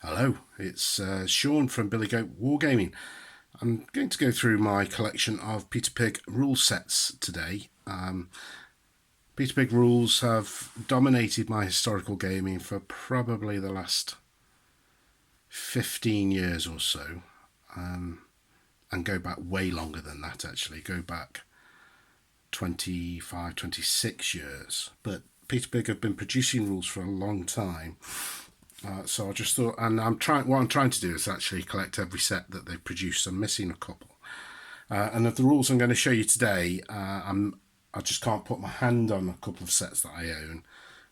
Hello, it's Sean from Billy Goat Wargaming. I'm going to go through my collection of Peter Pig rule sets today. Peter Pig rules have dominated my historical gaming for probably the last 15 years or so, and go back way longer than that actually, go back 25, 26 years. But Peter Pig have been producing rules for a long time. So I just thought, and what I'm trying to do is actually collect every set that they've produced. I'm missing a couple. And of the rules I'm going to show you today, I just can't put my hand on a couple of sets that I own,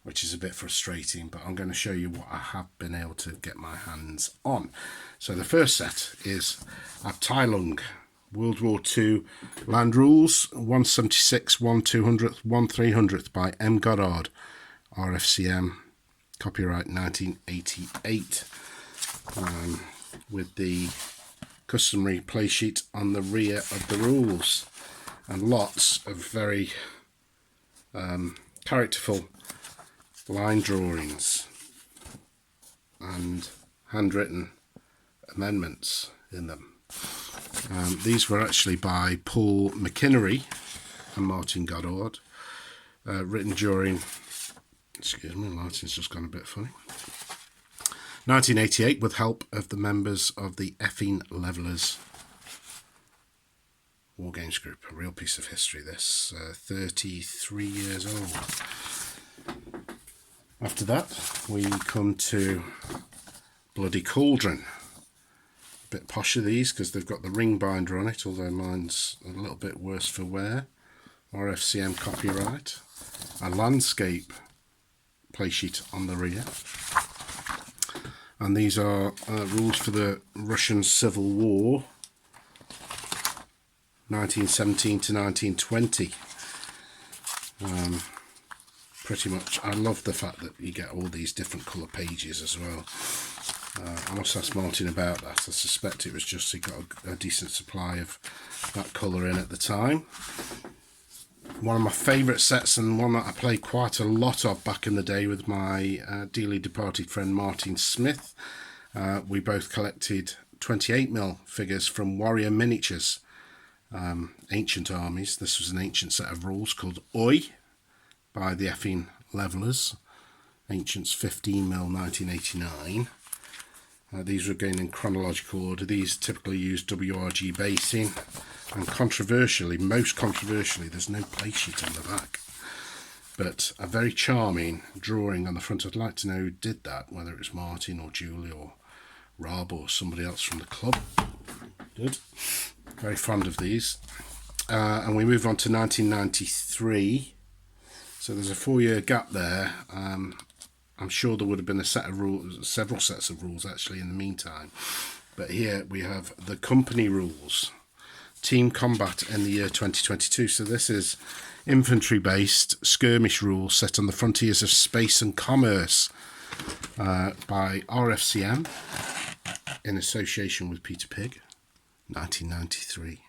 which is a bit frustrating, but I'm going to show you what I have been able to get my hands on. So the first set is a Tai Lung World War II Land Rules, 176, 1/200th, 1/300th by M. Goddard, RFCM. Copyright 1988, with the customary play sheet on the rear of the rules, and lots of very characterful line drawings and handwritten amendments in them. These were actually by Paul McInnery and Martin Goddard, written during, excuse me, lighting's just gone a bit funny, 1988, with help of the members of the Effing Levelers War Games group. A real piece of history, this. 33 years old. After that, we come to Bloody Cauldron. A bit posher these, because they've got the ring binder on it, although mine's a little bit worse for wear. RFCM copyright. A landscape play sheet on the rear, and these are rules for the Russian Civil War, 1917 to 1920. Pretty much, I love the fact that you get all these different colour pages as well. I must ask Martin about that. I suspect it was just he got a decent supply of that colour in at the time. One of my favourite sets, and one that I played quite a lot of back in the day with my dearly departed friend Martin Smith. We both collected 28mm figures from Warrior Miniatures, Ancient Armies. This was an ancient set of rules called Oi by the Effing Levelers. Ancients 15mm 1989. These were again in chronological order. These typically use WRG basing, and controversially, most controversially, there's no play sheet on the back, but a very charming drawing on the front. I'd like to know who did that, whether it was Martin or Julie or Rob or somebody else from the club. Good. Very fond of these. And we move on to 1993. So there's a 4-year gap there. I'm sure there would have been a set of rules, several sets of rules actually in the meantime. But here we have the company rules. Team combat in the year 2022. So this is infantry-based skirmish rules set on the frontiers of space and commerce, by RFCM in association with Peter Pig, 1993.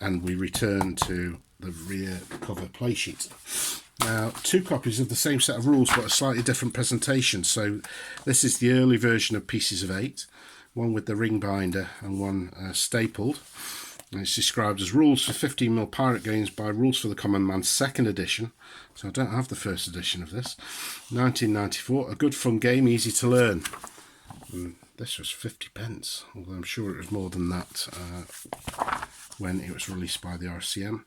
And we return to the rear cover play sheet. Now, 2 copies of the same set of rules, but a slightly different presentation. So this is the early version of Pieces of 8, one with the ring binder and one stapled. And it's described as rules for 15mm pirate games by Rules for the Common Man 2nd edition. So I don't have the 1st edition of this. 1994, a good fun game, easy to learn. And this was 50p, although I'm sure it was more than that when it was released by the RCM.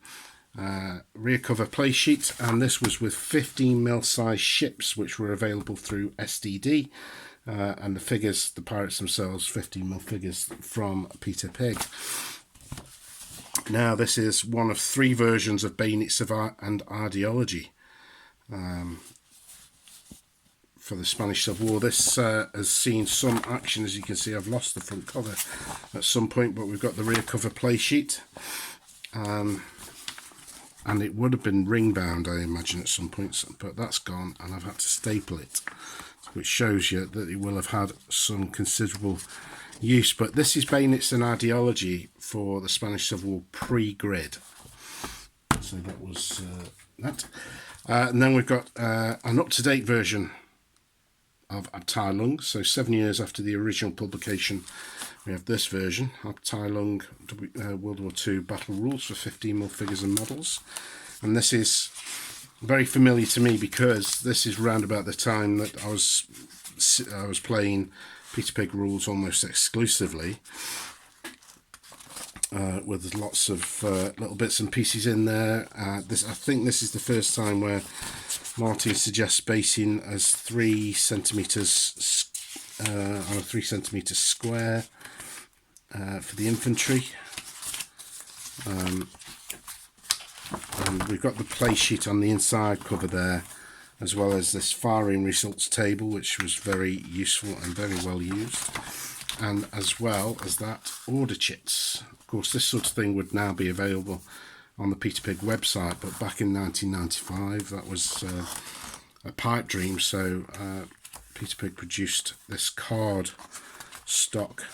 Rear cover play sheet, and this was with 15mm size ships which were available through SDD, and the figures, the pirates themselves, 15mm figures from Peter Pig. Now this is one of 3 versions of Bayonets of Art and Ideology for the Spanish Civil War. This has seen some action. As you can see, I've lost the front cover at some point, but we've got the rear cover play sheet. And it would have been ring bound, I imagine, at some points, but that's gone, and I've had to staple it, which shows you that it will have had some considerable use. But this is Bayonets and Ideology for the Spanish Civil War pre-grid. So that was that. And then we've got an up-to-date version of Tai Lung. So 7 years after the original publication, we have this version of Tai Lung World War II Battle Rules for 15mm figures and models. And this is very familiar to me because this is round about the time that I was playing Peter Pig rules almost exclusively, with lots of little bits and pieces in there. I think this is the first time where Martin suggests spacing as 3 centimeters on a 3 centimeter square for the infantry. And we've got the play sheet on the inside cover there, as well as this firing results table, which was very useful and very well used, and as well as that order chits. Of course, this sort of thing would now be available on the Peter Pig website, but back in 1995 that was a pipe dream. So Peter Pig produced this card stock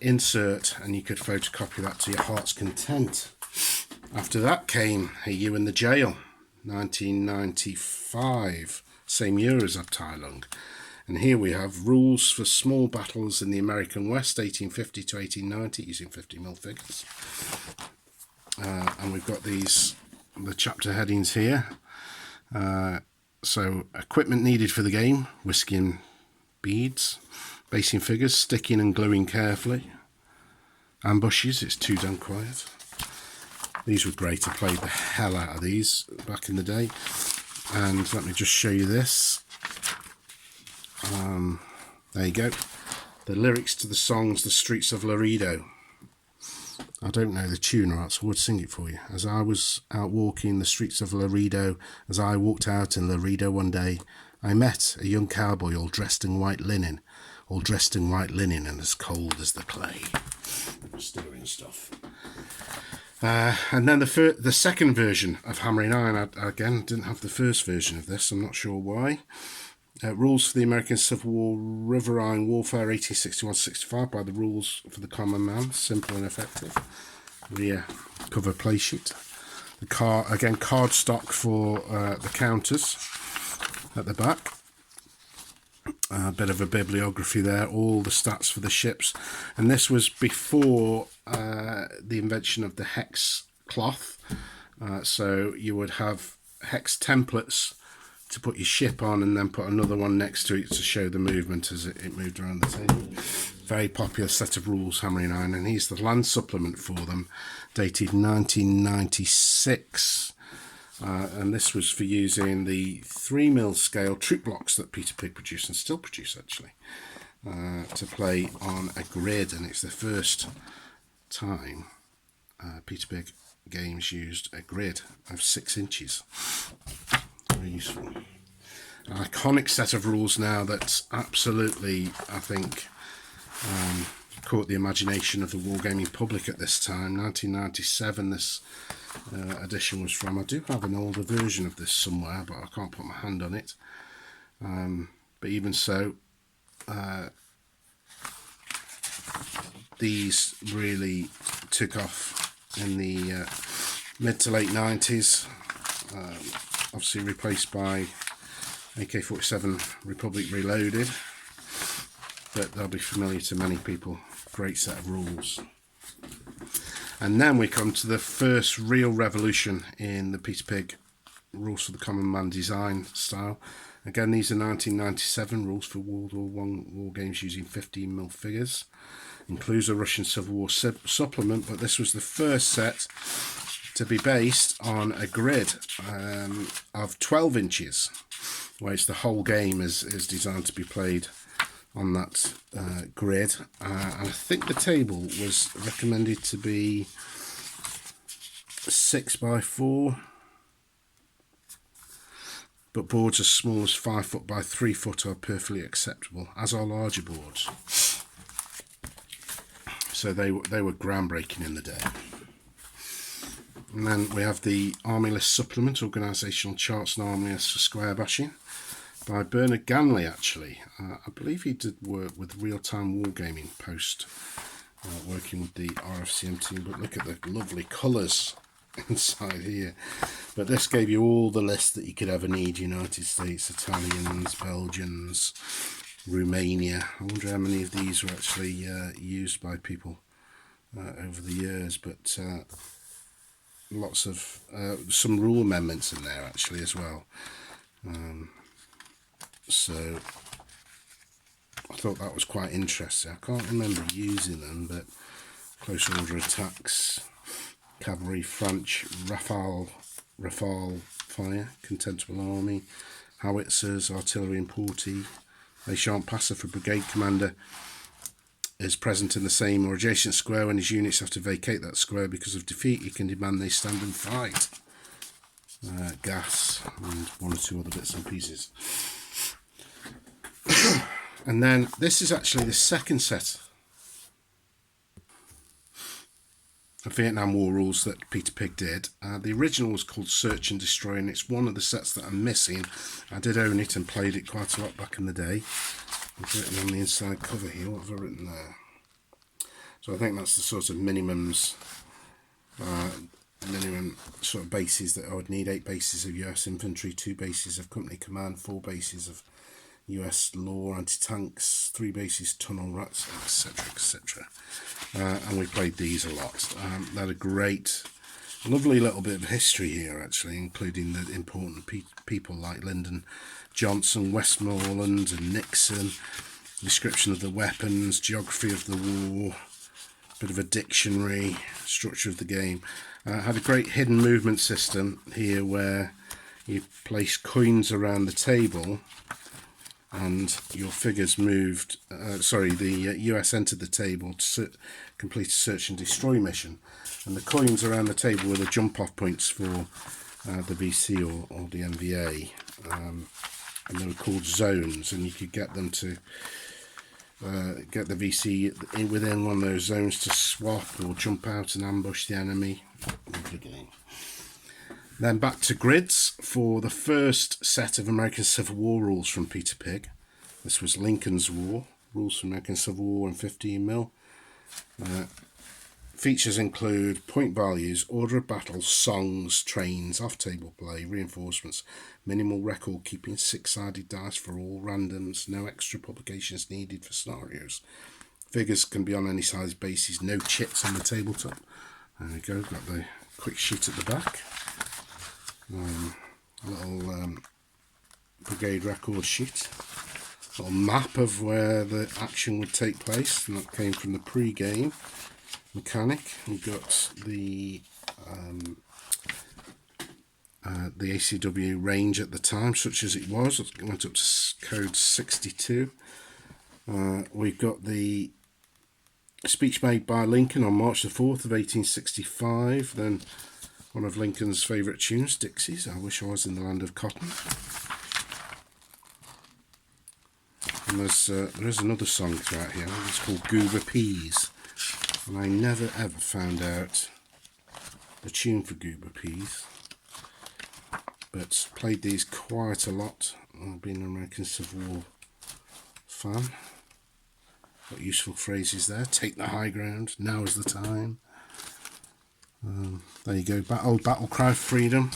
insert, and you could photocopy that to your heart's content. After that came Hey You in the Jail, 1995, same year as Tai Lung. And here we have rules for small battles in the American West, 1850 to 1890, using 50mm figures. And we've got the chapter headings here. So equipment needed for the game: whiskey and beads, basing figures, sticking and gluing carefully, ambushes, it's too damn quiet. These were great. I played the hell out of these back in the day. And let me just show you this. There you go. The lyrics to the songs The Streets of Laredo. I don't know the tune or else I would sing it for you. As I was out walking the streets of Laredo, as I walked out in Laredo one day, I met a young cowboy all dressed in white linen. All dressed in white linen and as cold as the clay. Stirring stuff. And then the second version of Hammering Iron, I again didn't have the first version of this, I'm not sure why. Rules for the American Civil War Riverine Warfare 1861-65 by the Rules for the Common Man, simple and effective. Rear cover play sheet. The card stock for the counters at the back. A bit of a bibliography there, all the stats for the ships, and this was before the invention of the hex cloth. So you would have hex templates to put your ship on, and then put another one next to it to show the movement as it moved around the table. Very popular set of rules, Hammering Iron, and here's the land supplement for them, dated 1996. And this was for using the 3mm scale troop blocks that Peter Pig produced, and still produce actually, to play on a grid. And it's the first time Peter Pig games used a grid of 6 inches. Very useful. An iconic set of rules now that's absolutely, I think, caught the imagination of the wargaming public at this time. 1997 this edition was from. I do have an older version of this somewhere, but I can't put my hand on it. But even so, these really took off in the mid to late 90s. Obviously replaced by AK47 Republic Reloaded, but they'll be familiar to many people. Great set of rules. And then we come to the first real revolution in the Peter Pig Rules for the Common Man design style. Again, these are 1997 rules for World War I war games using 15mm figures. Includes a Russian Civil War supplement, but this was the first set to be based on a grid of 12 inches, whereas the whole game is designed to be played on that grid. And I think the table was recommended to be 6x4, but boards as small as 5 foot by 3 foot are perfectly acceptable, as are larger boards. So they were groundbreaking in the day. And then we have the Army List Supplement, Organisational Charts and Army Lists for Square Bashing, by Bernard Ganley, actually. I believe he did work with Real-Time Wargaming post, working with the RFCM team, but look at the lovely colours inside here. But this gave you all the lists that you could ever need: United States, Italians, Belgians, Romania. I wonder how many of these were actually used by people over the years, but lots of some rule amendments in there actually as well. So I thought that was quite interesting. I can't remember using them, but close order attacks, cavalry, French, rafale fire, contemptible army, howitzers, artillery and portee. They shan't pass if a brigade commander is present in the same or adjacent square when his units have to vacate that square because of defeat. He can demand they stand and fight. Gas and one or two other bits and pieces. And then this is actually the second set of Vietnam War rules that Peter Pig did. The original was called Search and Destroy, and it's one of the sets that I'm missing. I did own it and played it quite a lot back in the day. I've written on the inside cover here, what have I written there? So I think that's the sort of minimum sort of bases that I would need. 8 bases of US infantry, 2 bases of company command, 4 bases of US law, anti-tanks, 3 bases, tunnel rats, etc, etc. And we played these a lot. They had a great, lovely little bit of history here actually, including the important people like Lyndon Johnson, Westmoreland and Nixon, description of the weapons, geography of the war, bit of a dictionary, structure of the game. Had a great hidden movement system here where you place coins around the table and your figures moved, the US entered the table to complete a search and destroy mission, and the coins around the table were the jump off points for the VC or the NVA, and they were called zones, and you could get them to get the VC within one of those zones to swap or jump out and ambush the enemy. Lovely game. Then back to grids for the first set of American Civil War rules from Peter Pig. This was Lincoln's War, rules for American Civil War in 15mm. Features include point values, order of battle, songs, trains, off-table play, reinforcements, minimal record keeping, 6-sided dice for all randoms, no extra publications needed for scenarios. Figures can be on any size bases, no chits on the tabletop. There we go, got the quick sheet at the back. A little brigade record sheet, a little map of where the action would take place, and that came from the pre-game mechanic. We've got the ACW range at the time, such as it was. It went up to code 62. We've got the speech made by Lincoln on March the 4th of 1865, then one of Lincoln's favourite tunes, Dixie's, I Wish I Was in the Land of Cotton. And there is another song throughout here, it's called Goober Peas, and I never ever found out the tune for Goober Peas, but played these quite a lot. I've been an American Civil War fan. Got useful phrases there, take the high ground, now is the time. There you go, Battle Cry Freedom.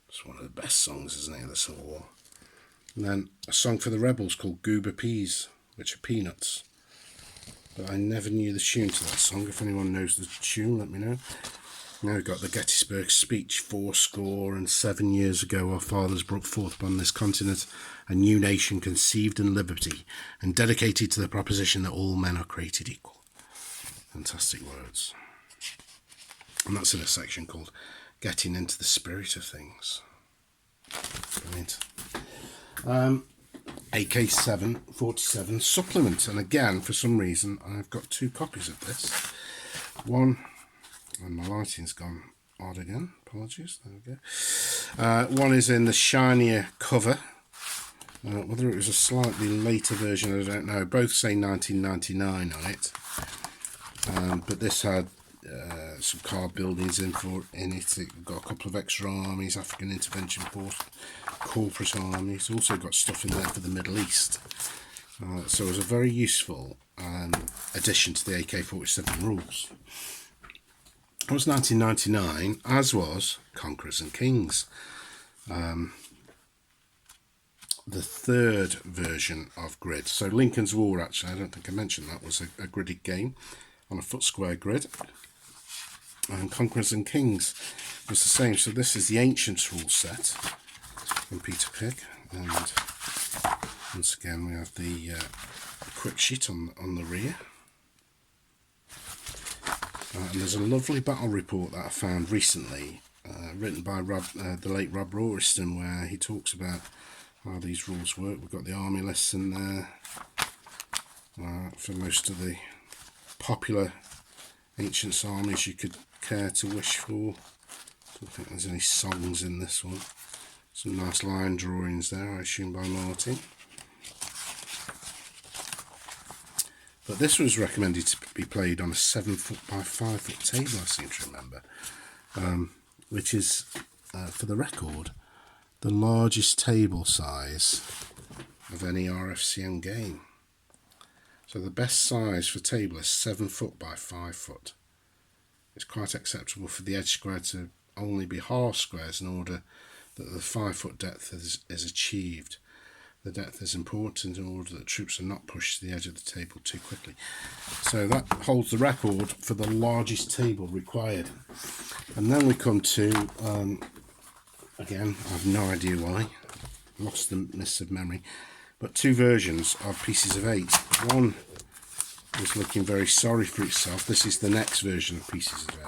It's one of the best songs, isn't it, of the Civil War. And then a song for the rebels called Goober Peas, which are peanuts. But I never knew the tune to that song. If anyone knows the tune, let me know. Now we've got the Gettysburg Speech. 407 years ago, our fathers brought forth upon this continent a new nation conceived in liberty and dedicated to the proposition that all men are created equal. Fantastic words. And that's in a section called Getting into the Spirit of Things. Brilliant. AK47 Supplements, and again, for some reason, I've got 2 copies of this. One, and my lighting's gone odd again, apologies, there we go. One is in the shinier cover. Whether it was a slightly later version, I don't know. Both say 1999 on it. But this had some card buildings in it. It got a couple of extra armies, African Intervention Force, corporate armies. Also got stuff in there for the Middle East. So it was a very useful addition to the AK47 rules. It was 1999, as was Conquerors and Kings. the third version of grid. So Lincoln's War, actually, I don't think I mentioned that, was a gridded game on a foot square grid. And Conquerors and Kings was the same. So this is the Ancients rule set from Peter Pig, and once again we have the quick sheet on the rear. And there's a lovely battle report that I found recently, written by the late Rob Roriston, where he talks about how these rules work. We've got the army lists in there for most of the popular Ancients armies you could care to wish for. I don't think there's any songs in this one. Some nice line drawings there, I assume by Martin. But this was recommended to be played on a 7 foot by 5 foot table, I seem to remember, which is, for the record, the largest table size of any RFCN game. So the best size for table is 7 foot by 5 foot. It's quite acceptable for the edge square to only be half squares in order that the 5 foot depth is achieved. The depth is important in order that troops are not pushed to the edge of the table too quickly. So that holds the record for the largest table required. And then we come to, again, I have no idea why, lost the mists of memory, but two versions of Pieces of 8. One is looking very sorry for itself. This is the next version of Pieces of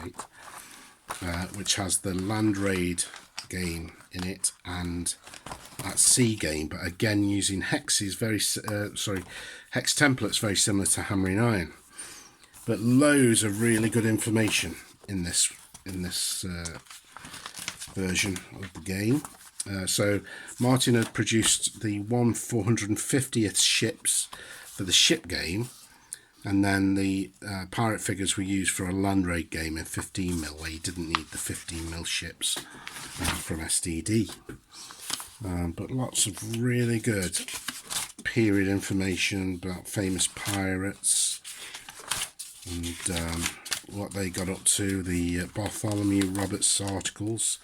8, which has the land raid game in it and that sea game, but again using hexes, hex templates very similar to Hammering Iron, but loads of really good information in this version of the game. So Martin had produced the 1/450th ships for the ship game, and then the pirate figures were used for a land raid game in 15mm, where you didn't need the 15mm ships from STD. But lots of really good period information about famous pirates and what they got up to, the Bartholomew Roberts articles.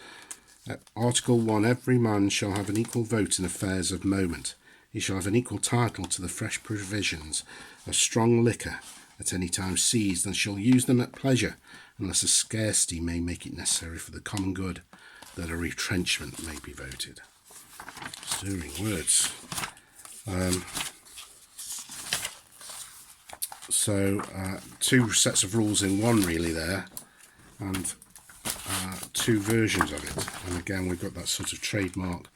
Article 1, every man shall have an equal vote in affairs of moment. He shall have an equal title to the fresh provisions of strong liquor at any time seized, and shall use them at pleasure, unless a scarcity may make it necessary for the common good that a retrenchment may be voted. Stirring words. Two sets of rules in one really there, and two versions of it. And again, we've got that sort of trademark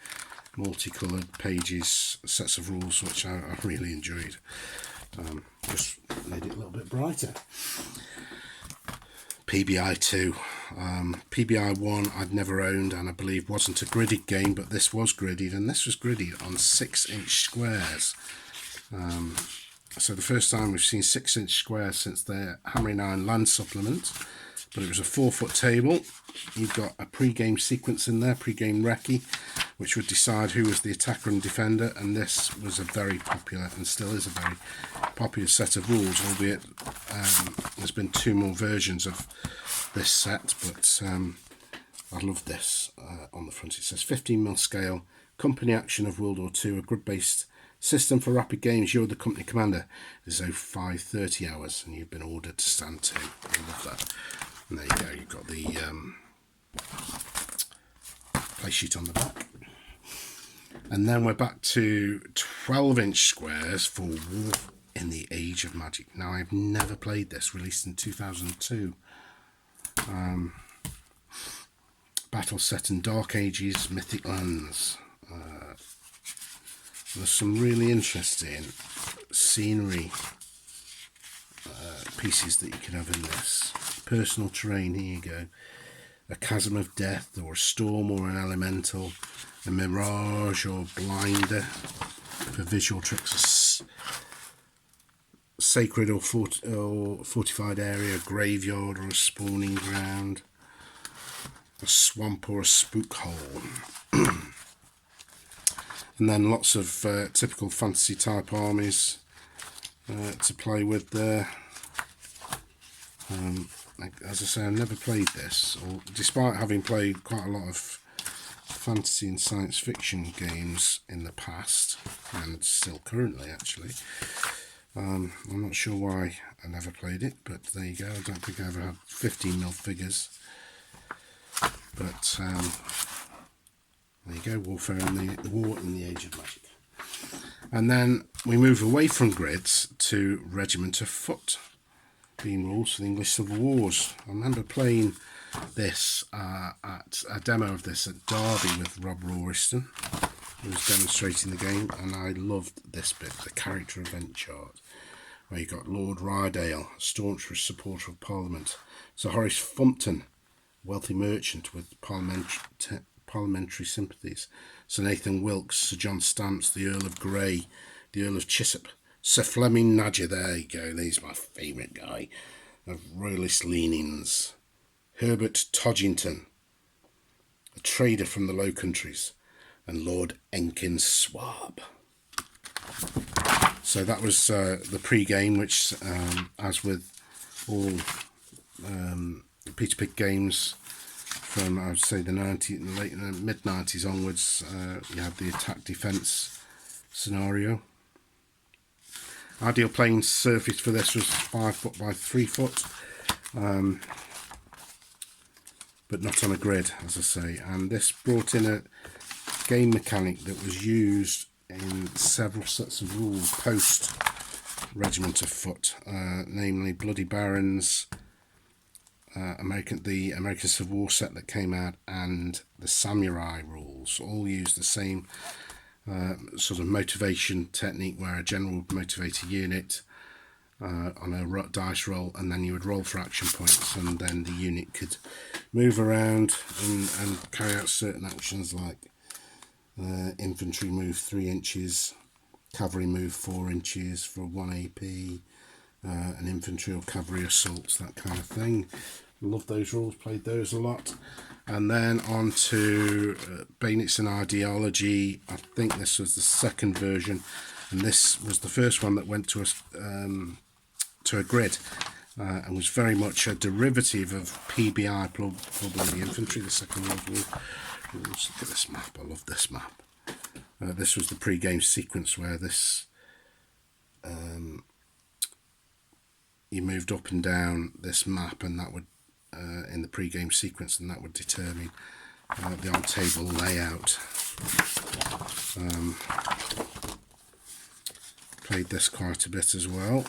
multicoloured pages, sets of rules, which I really enjoyed. Just made it a little bit brighter. PBI 2. PBI 1 I'd never owned, and I believe wasn't a gridded game, but this was gridded, and this was gridded on 6-inch squares. So the first time we've seen 6-inch squares since the Hammering Iron land supplement, but it was a 4-foot table. You've got a pre-game sequence in there, pre-game recce, which would decide who was the attacker and defender, and this was a very popular, and still is a very popular set of rules, albeit there's been 2 more versions of this set, but I love this on the front. It says 15mm scale, company action of World War II, a grid-based system for rapid games. You're the company commander. There's 5:30 hours, and you've been ordered to stand to. I love that. And there you go, you've got the play sheet on the back. And then we're back to 12-inch squares for War in the Age of Magic. Now, I've never played this, released in 2002. Battle set in Dark Ages, Mythic Lands. There's some really interesting scenery pieces that you can have in this. Personal terrain, here you go. A chasm of death, or a storm, or an elemental, a mirage or blinder for visual tricks, a sacred or fortified area, a graveyard or a spawning ground, a swamp or a spook hole. And then lots of typical fantasy type armies to play with there. As I say, I've never played this, despite having played quite a lot of fantasy and science fiction games in the past, and still currently actually. I'm not sure why I never played it, but there you go. I don't think I ever had 15mm figures. But there you go, War in the Age of Magic. And then we move away from grids to Regiment of Foot, being rules for the English Civil Wars. I remember playing this at a demo of this at Derby with Rob Roriston, who was demonstrating the game, and I loved this bit, the character event chart, where you got Lord Rydale, a staunch supporter of Parliament, Sir Horace Fumpton, wealthy merchant with parliamentary sympathies, Sir Nathan Wilkes, Sir John Stamps, the Earl of Grey, the Earl of Chiswick, Sir Fleming Nadger, there you go, he's my favourite guy, of royalist leanings, Herbert Todgington, a trader from the Low Countries, and Lord Enkin Swab. So that was the pre-game, which, as with all Peter Pig games from, I would say, the mid-90s onwards, you have the attack-defence scenario. Ideal playing surface for this was 5 foot by 3 foot, but not on a grid, as I say. And this brought in a game mechanic that was used in several sets of rules post Regiment of Foot, namely Bloody Barons, the American Civil War set that came out, and the Samurai rules. All use the same sort of motivation technique, where a general would motivate a unit on a dice roll, and then you would roll for action points, and then the unit could move around and carry out certain actions like infantry move 3 inches, cavalry move 4 inches for 1 AP, an infantry or cavalry assaults, that kind of thing. Love those rules, played those a lot. And then on to Bayonets and Ideology. I think this was the second version, and this was the first one that went to a grid, and was very much a derivative of PBI, probably the infantry, the Second World War. Let's look at this map. I love this map. This was the pre-game sequence where this you moved up and down this map, and that would in the pre-game sequence, and that would determine the on-table layout. Played this quite a bit as well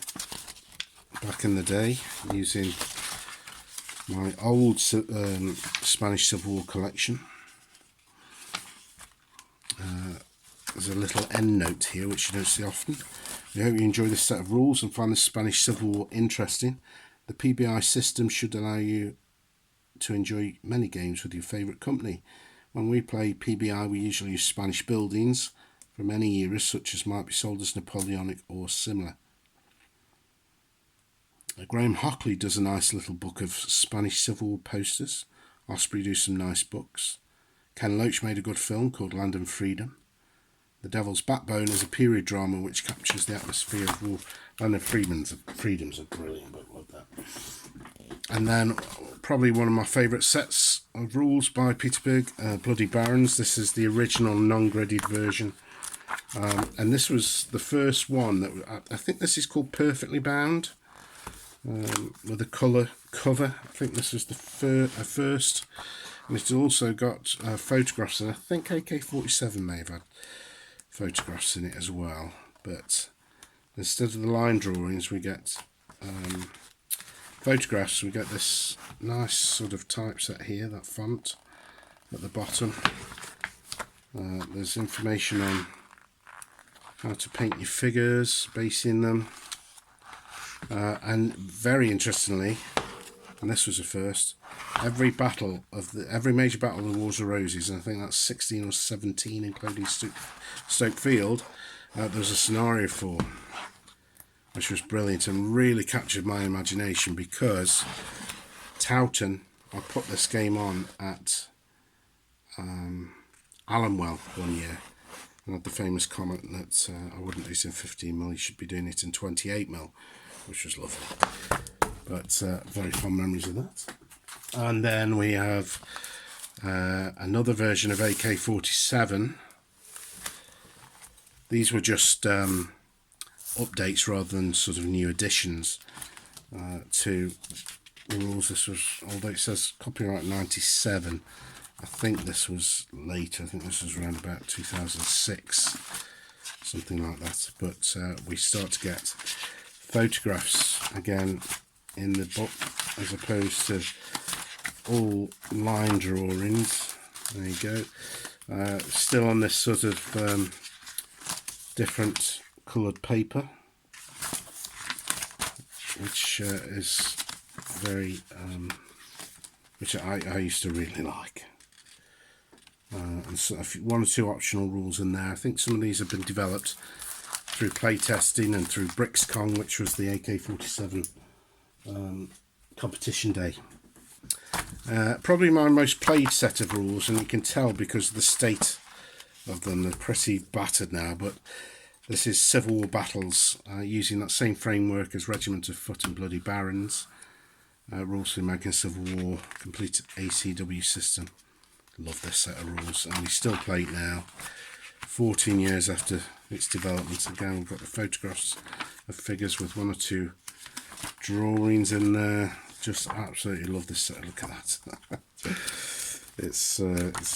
back in the day, using my old Spanish Civil War collection. There's a little end note here which you don't see often. We hope you enjoy this set of rules and find the Spanish Civil War interesting. The PBI system should allow you to enjoy many games with your favourite company. When we play PBI, we usually use Spanish buildings from any eras, such as might be sold as Napoleonic or similar. Graham Hockley does a nice little book of Spanish Civil War posters. Osprey do some nice books. Ken Loach made a good film called Land and Freedom. The Devil's Backbone is a period drama which captures the atmosphere of war. Land and Freedom's a brilliant book, love that. And then probably one of my favourite sets of rules by Peter Pig, Bloody Barons. This is the original non-gridded version. And this was the first one that I think this is called Perfectly Bound, with a colour cover. I think this was the first, and it's also got photographs, and I think AK47 may have had photographs in it as well. But instead of the line drawings, we get photographs. We get this nice sort of typeset here, that font at the bottom. There's information on how to paint your figures, basing them, and very interestingly, and this was a first, every major battle of the Wars of Roses, and I think that's 16 or 17 including Stoke Field, there was a scenario for, which was brilliant and really captured my imagination, because Towton, I put this game on at Allenwell one year, and had the famous comment that I wouldn't do it in 15mm, you should be doing it in 28mm, which was lovely. But very fond memories of that. And then we have Another version of AK47. These were just updates rather than sort of new additions to the rules. This was, although it says copyright 97, I think this was later. I think this was around about 2006, something like that. But we start to get photographs again in the book, as opposed to all line drawings. There you go. Still on this sort of different coloured paper, which is very which I used to really like. And so one or two optional rules in there. I think some of these have been developed through playtesting and through BricsCon, which was the AK47 competition day. Probably my most played set of rules, and you can tell because of the state of them. They're pretty battered now, but this is Civil War battles using that same framework as Regiment of Foot and Bloody Barons. Rules for the American Civil War, complete ACW system. Love this set of rules, and we still play it now, 14 years after its development. Again, we've got the photographs of figures with one or two drawings in there. Just absolutely love this set. Look at that. It's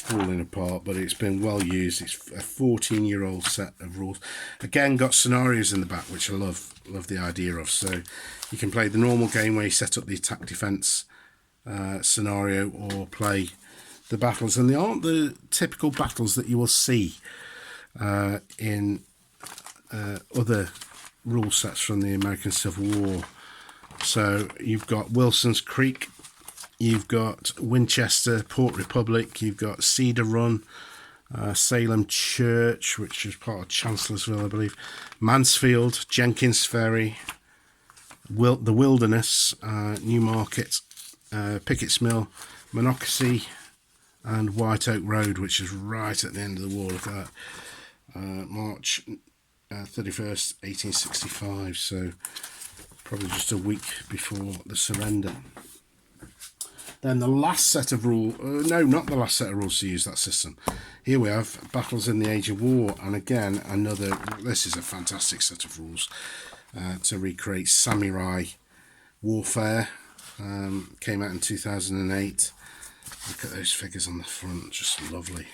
falling apart, but it's been well used. It's a 14-year-old set of rules. Again, got scenarios in the back, which I love the idea of. So you can play the normal game where you set up the attack defense scenario, or play the battles, and they aren't the typical battles that you will see in other rule sets from the American Civil War. So you've got Wilson's Creek, you've got Winchester, Port Republic, you've got Cedar Run, Salem Church, which is part of Chancellorsville, I believe, Mansfield, Jenkins Ferry, the Wilderness, Newmarket, Pickett's Mill, Monocacy, and White Oak Road, which is right at the end of the war. Look at that. March 31st, 1865, so probably just a week before the surrender. Then the last set of rules, no, not the last set of rules to use that system. Here we have Battles in the Age of War, and again, this is a fantastic set of rules to recreate samurai warfare. Came out in 2008. Look at those figures on the front, just lovely.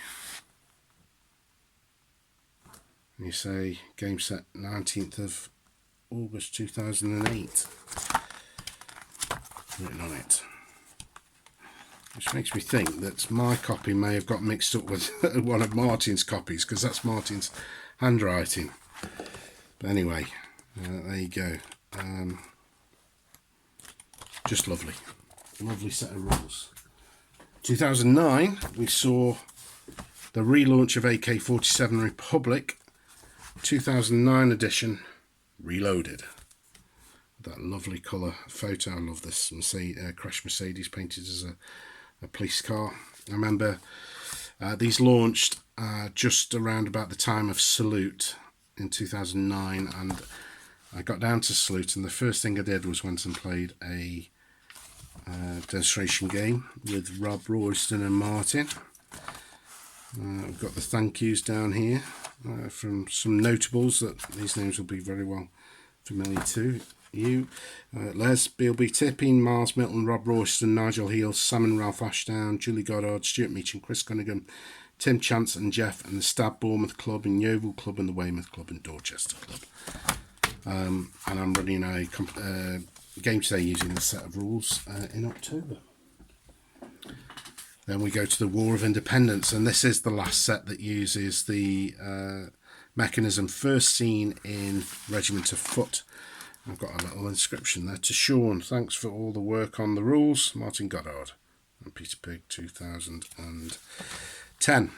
And you say game set 19th of August 2008 written on it, which makes me think that my copy may have got mixed up with one of Martin's copies, because that's Martin's handwriting. But anyway, there you go. Just lovely set of rules. 2009 we saw the relaunch of AK47 Republic, 2009 edition, reloaded. That lovely colour photo. I love this crashed Mercedes painted as a police car. I remember these launched just around about the time of Salute in 2009, and I got down to Salute, and the first thing I did was went and played a demonstration game with Rob Royston and Martin. We've got the thank yous down here from some notables that these names will be very well familiar to you. Les, Bill B. Tipping, Miles Milton, Rob Royston, Nigel Heel, Sam and Ralph Ashdown, Julie Goddard, Stuart Meacham, Chris Cunningham, Tim Chance and Jeff, and the Stab Bournemouth Club, and Yeovil Club, and the Weymouth Club, and Dorchester Club. And I'm running a game today using the set of rules in October. Then we go to the War of Independence, and this is the last set that uses the mechanism first seen in Regiment of Foot. I've got a little inscription there to Sean. Thanks for all the work on the rules, Martin Goddard. And Peter Pig, 2010.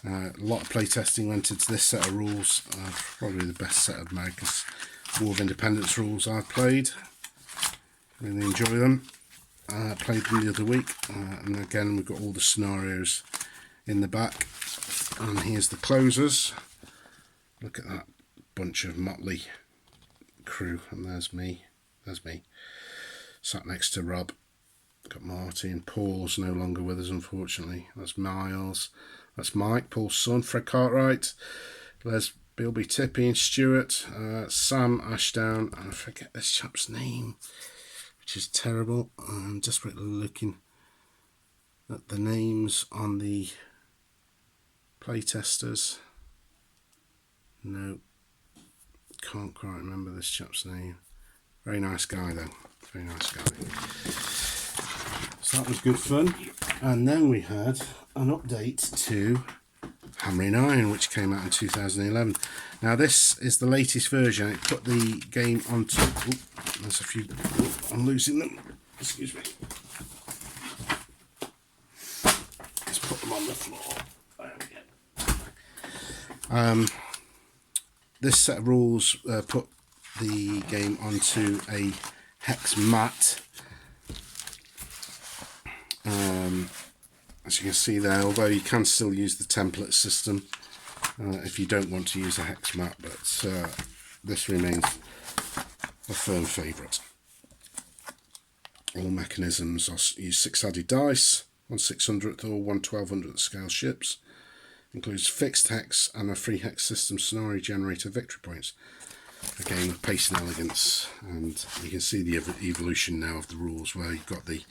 A lot of playtesting went into this set of rules. Probably the best set of America's War of Independence rules I've played. Really enjoy them. Played them the other week, and again we've got all the scenarios in the back, and here's the closers. Look at that bunch of motley crew, and there's me sat next to Rob Got Martin. Paul's no longer with us, unfortunately. That's Miles. That's Mike, Paul's son. Fred Cartwright. Les Bilby Tippy and Stuart. Sam Ashdown. And I forget this chap's name, which is terrible. I'm desperately looking at the names on the playtesters. No, can't quite remember this chap's name. Very nice guy though, very nice guy. So that was good fun. And then we had an update to Hammering Iron, which came out in 2011. Now this is the latest version. It put the game onto... Oh, there's a few... Oh, I'm losing them. Excuse me. Let's put them on the floor. There we go. This set of rules put the game onto a hex mat. As you can see there, although you can still use the template system if you don't want to use a hex mat, but this remains a firm favourite. All mechanisms use 6-sided dice, 1/600th or 1/1200th scale ships. Includes fixed hex and a free hex system scenario generator victory points. A game of pace and elegance, and you can see the evolution now of the rules, where you've got the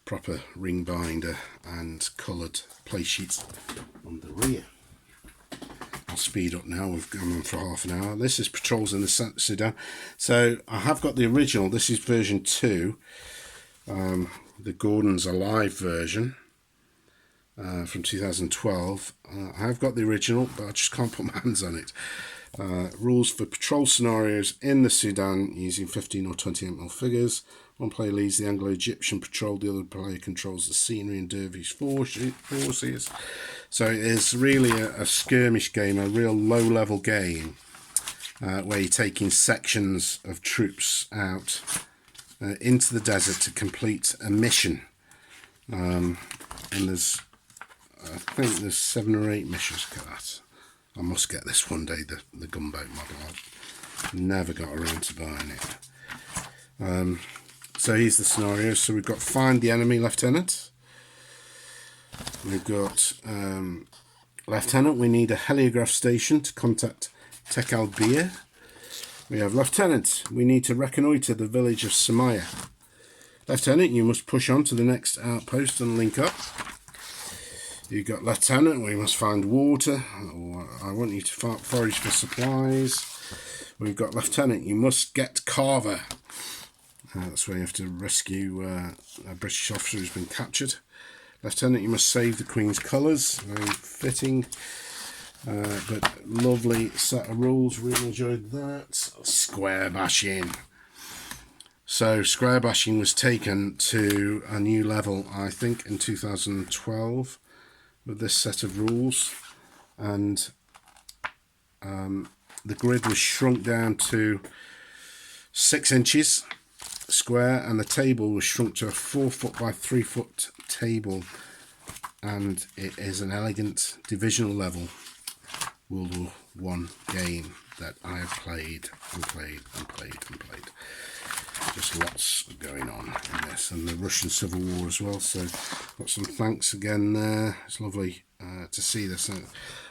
proper ring binder and coloured play sheets on the rear. I'll speed up now, we've gone on for half an hour. This is Patrols in the Sudan. So I have got the original, this is version 2, the Gordon's Alive version from 2012. I have got the original, but I just can't put my hands on it. Rules for patrol scenarios in the Sudan using 15 or 28mm figures. One player leads the Anglo-Egyptian patrol, the other player controls the scenery and dervish forces. So it is really a skirmish game, a real low-level game, where you're taking sections of troops out into the desert to complete a mission. And there's, I think there's 7 or 8 missions. Look at that. I must get this one day, the gunboat model. I've never got around to buying it. So here's the scenario. So we've got find the enemy lieutenant. We've got lieutenant, we need a heliograph station to contact Tek al-Bir. We have lieutenant, we need to reconnoitre the village of Samaya. Lieutenant, you must push on to the next outpost and link up. You've got lieutenant, we must find water, or I want you to forage for supplies. We've got lieutenant, you must get Carver. That's where you have to rescue a British officer who's been captured. Lieutenant, you must save the Queen's colours. Very fitting, but lovely set of rules. Really enjoyed that. Square bashing. So square bashing was taken to a new level, I think, in 2012 with this set of rules, and the grid was shrunk down to 6 inches square, and the table was shrunk to a 4-foot by 3-foot table, and it is an elegant divisional level World War I game that I have played and played and played and played. Just lots going on in this, and the Russian Civil War as well. So got some thanks again there. It's lovely to see this.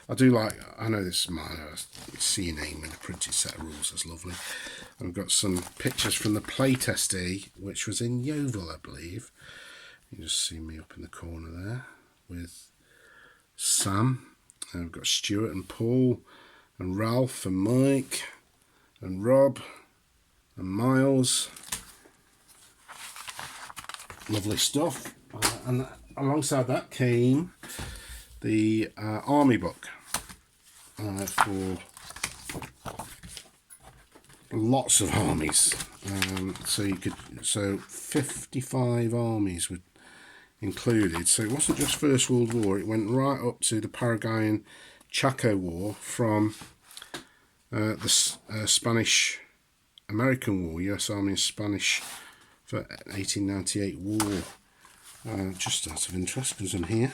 I do like, I know this is mine, I see your name in a printed set of rules. That's lovely. I've got some pictures from the playtest, which was in Yeovil, I believe. You just see me up in the corner there with Sam. And we've got Stuart and Paul and Ralph and Mike and Rob and Miles. Lovely stuff. And alongside that came the army book for lots of armies. So 55 armies were included. So it wasn't just First World War, it went right up to the Paraguayan Chaco War, from the Spanish American War, US Army and Spanish for 1898 war. Just out of interest, because I'm here.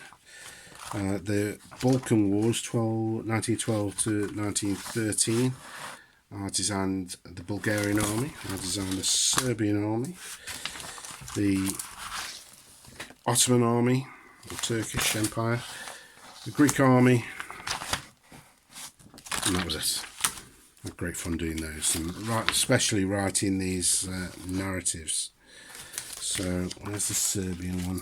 The Balkan Wars, 1912 to 1913. I designed the Bulgarian army. I designed the Serbian army. The Ottoman army, the Turkish Empire, the Greek army, and that was it. I had great fun doing those, and especially writing these narratives. So where's the Serbian one?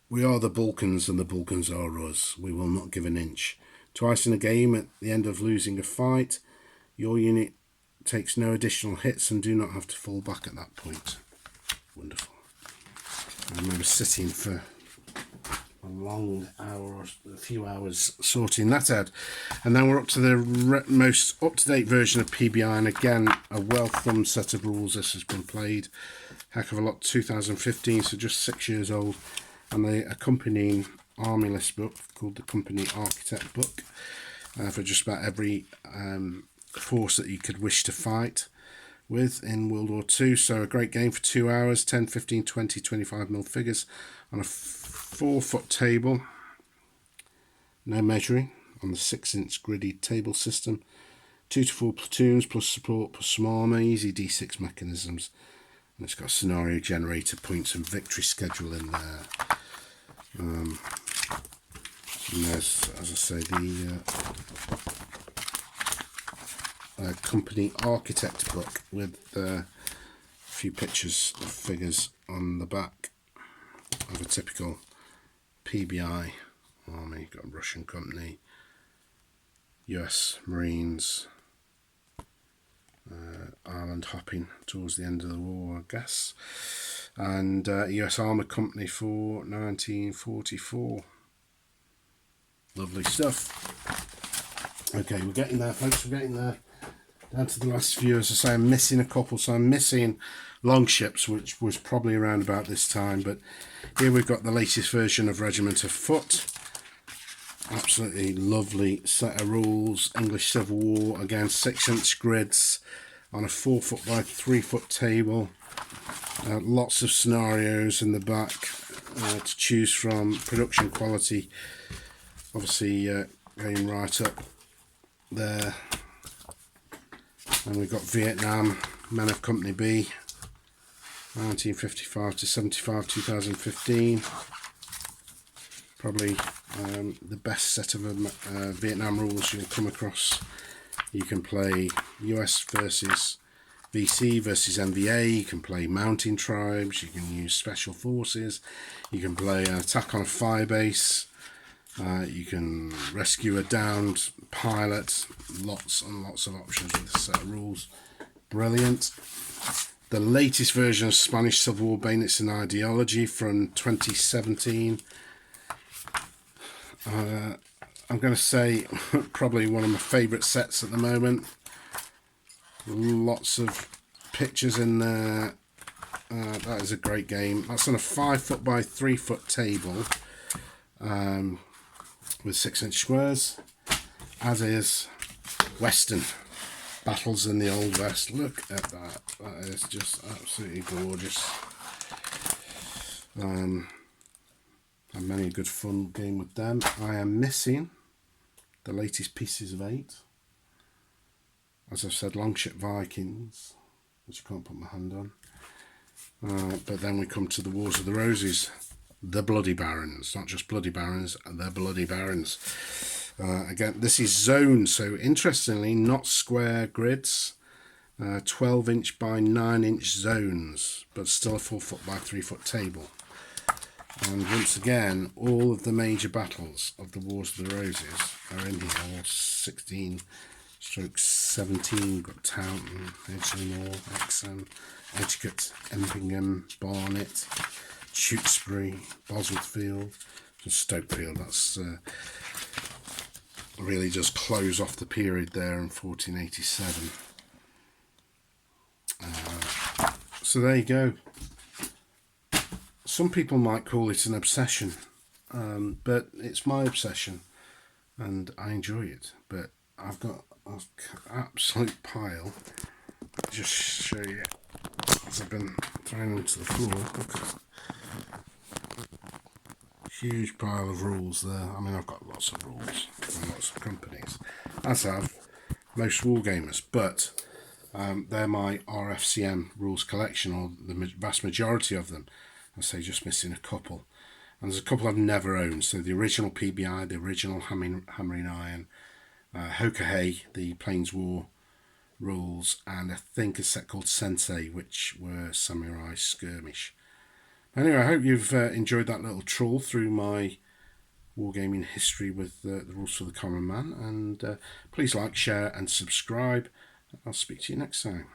We are the Balkans and the Balkans are us. We will not give an inch. Twice in a game, at the end of losing a fight, your unit takes no additional hits and do not have to fall back at that point. Wonderful. I remember sitting for a long hour or a few hours sorting that out. And now we're up to the most up-to-date version of PBI, and again, a well-thumbed set of rules. This has been played heck of a lot, 2015, so just 6 years old. And the accompanying army list book called the Company Architect book for just about every force that you could wish to fight with in World War II. So a great game for 2 hours, 10, 15, 20, 25 mil figures on a 4-foot table, no measuring, on the 6-inch gridded table system, 2 to 4 platoons plus support plus some armour, easy D6 mechanisms, and it's got a scenario generator, points and victory schedule in there. And there's, as I say, the Company Architect book with a few pictures of figures on the back of a typical PBI army. Got a Russian company, US Marines, Ireland hopping towards the end of the war, I guess, and US Armour Company for 1944. Lovely stuff. Okay, we're getting there, folks, we're getting there. Down to the last few. As I say, I'm missing a couple, so I'm missing Longships, which was probably around about this time, but here we've got the latest version of Regiment of Foot. Absolutely lovely set of rules. English Civil War, again 6-inch grids on a 4-foot by 3-foot table. Lots of scenarios in the back to choose from. Production quality obviously going right up there. And we've got Vietnam, Men of Company B, 1955 to 75, 2015. Probably the best set of Vietnam rules you'll come across. You can play US versus VC versus MVA, you can play mountain tribes, you can use special forces, you can play an attack on a firebase, you can rescue a downed pilot. Lots and lots of options with this set of rules. Brilliant. The latest version of Spanish Civil War Bayonets and Ideology from 2017. I'm going to say probably one of my favourite sets at the moment. Lots of pictures in there. That is a great game. That's on a 5-foot by 3-foot table with 6-inch squares, as is Western Battles in the Old West. Look at that. That is just absolutely gorgeous. Had many a good fun game with them. I am missing the latest Pieces of 8. As I've said, Longship Vikings, which I can't put my hand on. But then we come to the Wars of the Roses, the Bloody Barons, not just Bloody Barons, the Bloody Barons. Again, this is zoned, so interestingly, not square grids, 12-inch by 9-inch zones, but still a 4-foot by 3-foot table. And once again, all of the major battles of the Wars of the Roses are in here. All 16/17, got Taunton, Edgeley, Exham, Edgecott, Empingham, Barnet, Tewkesbury, Bosworthfield, and Stokefield. That's really just close off the period there in 1487. So there you go. Some people might call it an obsession, but it's my obsession and I enjoy it. But I've got an absolute pile. I'll just show you as I've been throwing them to the floor. Look at that. Huge pile of rules there. I mean, I've got lots of rules from lots of companies, as have most wargamers, but They're my RFCM rules collection, or the vast majority of them. I say just missing a couple. And there's a couple I've never owned. So the original PBI, the original Hammering Iron, Hokuhei, the Plains War rules, and I think a set called Sensei, which were Samurai Skirmish. Anyway, I hope you've enjoyed that little trawl through my wargaming history with the rules for the common man, and please like, share and subscribe. I'll speak to you next time.